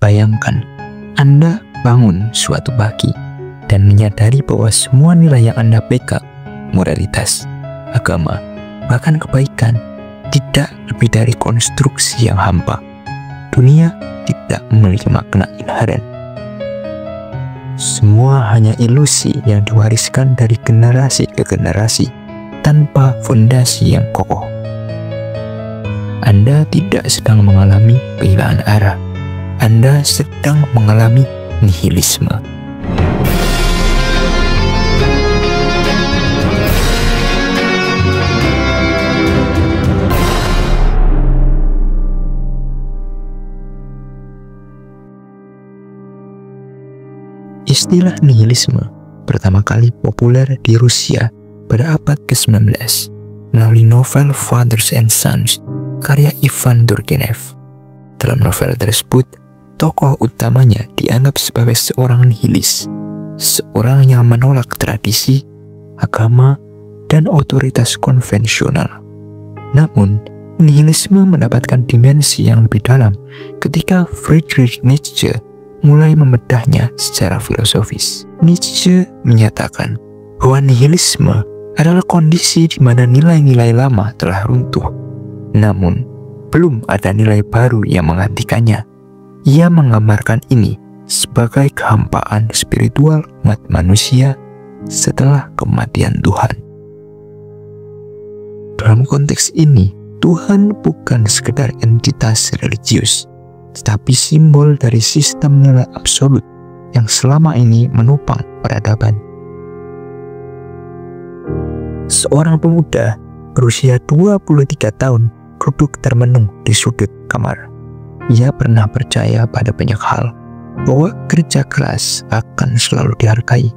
Bayangkan, Anda bangun suatu pagi dan menyadari bahwa semua nilai yang Anda pegang, moralitas, agama, bahkan kebaikan, tidak lebih dari konstruksi yang hampa. Dunia tidak memiliki makna inheren. Semua hanya ilusi yang diwariskan dari generasi ke generasi tanpa fondasi yang kokoh. Anda tidak sedang mengalami kehilangan arah. Anda sedang mengalami nihilisme. Istilah nihilisme pertama kali populer di Rusia pada abad ke-19 melalui novel Fathers and Sons karya Ivan Turgenev. Dalam novel tersebut, tokoh utamanya dianggap sebagai seorang nihilis, seorang yang menolak tradisi, agama, dan otoritas konvensional. Namun, nihilisme mendapatkan dimensi yang lebih dalam ketika Friedrich Nietzsche mulai membedahnya secara filosofis. Nietzsche menyatakan bahwa nihilisme adalah kondisi di mana nilai-nilai lama telah runtuh, namun belum ada nilai baru yang menggantikannya. Ia menggambarkan ini sebagai kehampaan spiritual umat manusia setelah kematian Tuhan. Dalam konteks ini, Tuhan bukan sekedar entitas religius, tetapi simbol dari sistem nilai absolut yang selama ini menopang peradaban. Seorang pemuda berusia 23 tahun duduk termenung di sudut kamar. Ia pernah percaya pada banyak hal, bahwa kerja keras akan selalu dihargai,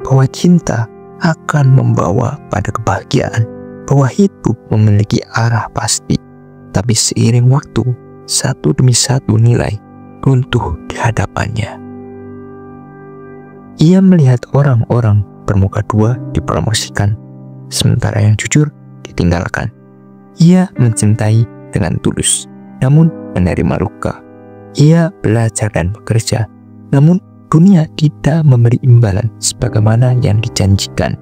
bahwa cinta akan membawa pada kebahagiaan, bahwa hidup memiliki arah pasti. Tapi seiring waktu, satu demi satu nilai runtuh di hadapannya. Ia melihat orang-orang bermuka dua dipromosikan, sementara yang jujur ditinggalkan. Ia mencintai dengan tulus, namun menerima luka. Ia belajar dan bekerja, namun dunia tidak memberi imbalan sebagaimana yang dijanjikan.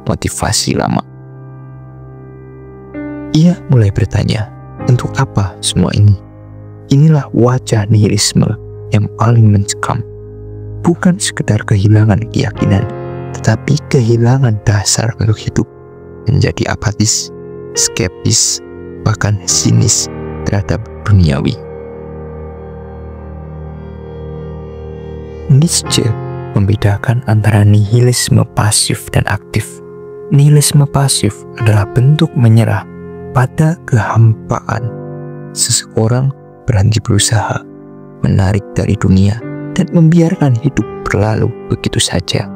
Motivasi lama. Ia mulai bertanya, untuk apa semua ini? Inilah wajah nihilisme yang paling mencekam. Bukan sekedar kehilangan keyakinan, tetapi kehilangan dasar untuk hidup, menjadi apatis, skeptis, bahkan sinis terhadap duniawi. Nietzsche membedakan antara nihilisme pasif dan aktif. Nihilisme pasif adalah bentuk menyerah pada kehampaan. Seseorang berhenti berusaha, menarik dari dunia, dan membiarkan hidup berlalu begitu saja.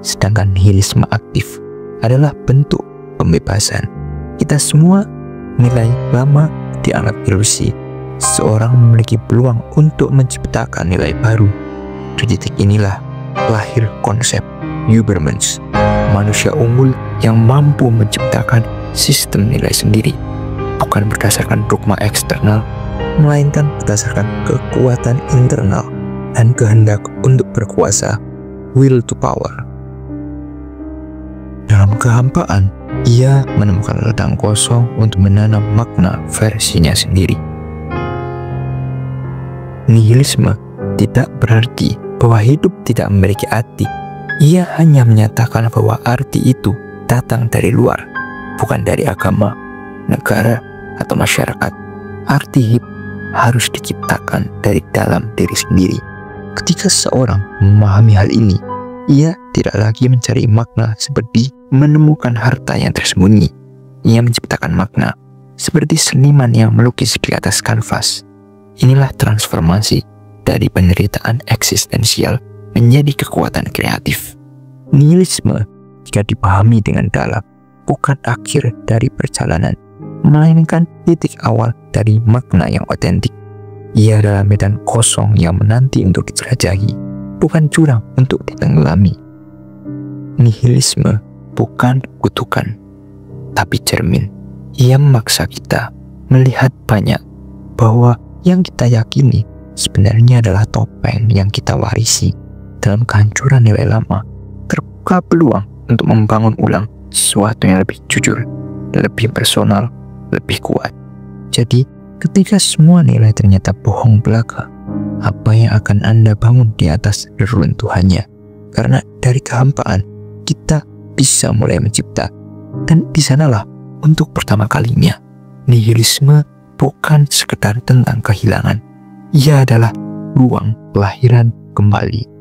Sedangkan nihilisme aktif adalah bentuk pembebasan. Kita semua nilai lama dianggap ilusi. Seorang memiliki peluang untuk menciptakan nilai baru. Di titik inilah lahir konsep Übermensch, manusia unggul yang mampu menciptakan sistem nilai sendiri, bukan berdasarkan dogma eksternal, melainkan berdasarkan kekuatan internal dan kehendak untuk berkuasa, will to power. Dalam kehampaan, ia menemukan ladang kosong untuk menanam makna versinya sendiri. Nihilisme tidak berarti bahwa hidup tidak memiliki arti. Ia hanya menyatakan bahwa arti itu datang dari luar, bukan dari agama, negara, atau masyarakat. Arti hidup harus diciptakan dari dalam diri sendiri. Ketika seorang memahami hal ini, ia tidak lagi mencari makna seperti menemukan harta yang tersembunyi. Ia menciptakan makna seperti seniman yang melukis di atas kanvas. Inilah transformasi dari penderitaan eksistensial menjadi kekuatan kreatif. Nihilisme, jika dipahami dengan dalam, bukan akhir dari perjalanan, melainkan titik awal dari makna yang otentik. Ia adalah medan kosong yang menanti untuk dijelajahi, bukan jurang untuk ditenggelami. Nihilisme bukan kutukan, tapi cermin. Ia memaksa kita melihat banyak bahwa yang kita yakini sebenarnya adalah topeng yang kita warisi. Dalam kehancuran nilai lama, terbuka peluang untuk membangun ulang sesuatu yang lebih jujur, lebih personal, lebih kuat. Jadi, ketika semua nilai ternyata bohong belaka, apa yang akan Anda bangun di atas reruntuhannya? Karena dari kehampaan, kita bisa mulai mencipta. Dan di sanalah untuk pertama kalinya, nihilisme bukan sekedar tentang kehilangan. Ia adalah ruang kelahiran kembali.